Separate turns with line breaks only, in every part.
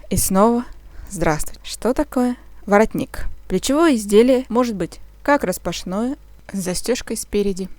И снова здравствуйте. Что такое воротник? Плечевое изделие может быть как распашное с застежкой спереди,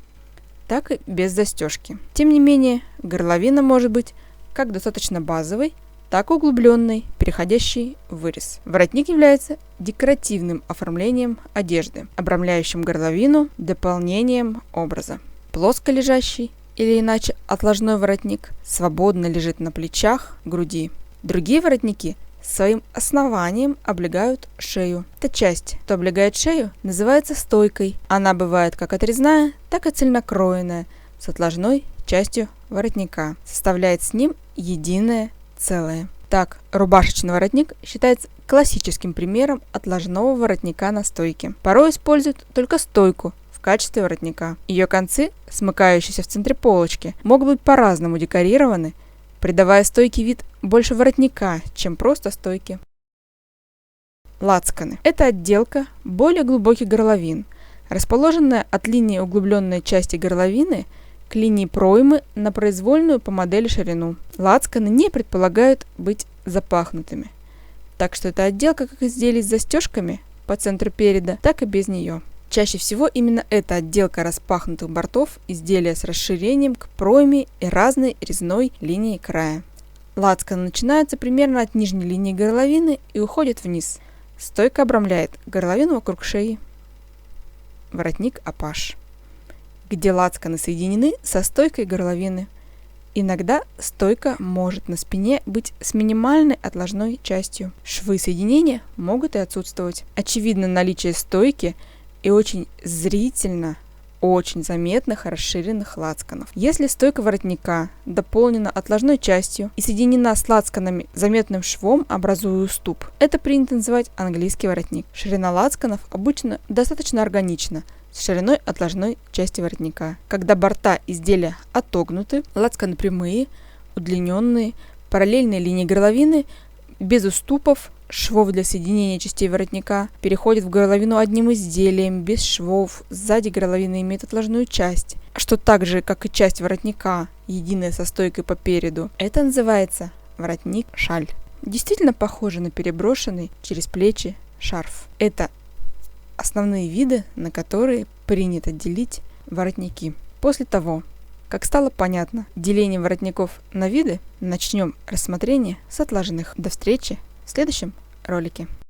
так и без застежки. Тем не менее, горловина может быть как достаточно базовой, так и углубленной, переходящей в вырез. Воротник является декоративным оформлением одежды, обрамляющим горловину дополнением образа. Плоско лежащий или иначе отложной воротник свободно лежит на плечах, груди. Другие воротники своим основанием облегают шею. Эта часть, что облегает шею, называется стойкой. Она бывает как отрезная, так и цельнокроенная, с отложной частью воротника. Составляет с ним единое целое. Так, рубашечный воротник считается классическим примером отложного воротника на стойке. Порой используют только стойку в качестве воротника. Ее концы, смыкающиеся в центре полочки, могут быть по-разному декорированы, придавая стойке вид больше воротника, чем просто стойки. Лацканы. Это отделка более глубоких горловин, расположенная от линии углубленной части горловины к линии проймы на произвольную по модели ширину. Лацканы не предполагают быть запахнутыми, так что эта отделка как изделий с застежками по центру переда, так и без нее. Чаще всего именно эта отделка распахнутых бортов изделия с расширением к пройме и разной резной линии края. Лацканы начинаются примерно от нижней линии горловины и уходят вниз. Стойка обрамляет горловину вокруг шеи. Воротник апаш, где лацканы соединены со стойкой горловины. Иногда стойка может на спине быть с минимальной отложной частью. Швы соединения могут и отсутствовать. Очевидно наличие стойки и очень зрительно, очень заметных расширенных лацканов. Если стойка воротника дополнена отложной частью и соединена с лацканами заметным швом, образуя уступ, это принято называть английский воротник. Ширина лацканов обычно достаточно органична с шириной отложной части воротника. Когда борта изделия отогнуты, лацканы прямые, удлиненные, параллельные линии горловины, без уступов, швов для соединения частей воротника, переходит в горловину одним изделием, без швов. Сзади горловина имеет отложную часть, что так же, как и часть воротника, единая со стойкой по переду. Это называется воротник-шаль. Действительно похоже на переброшенный через плечи шарф. Это основные виды, на которые принято делить воротники. После того, как стало понятно деление воротников на виды, начнем рассмотрение с отложных. До встречи в следующем ролике.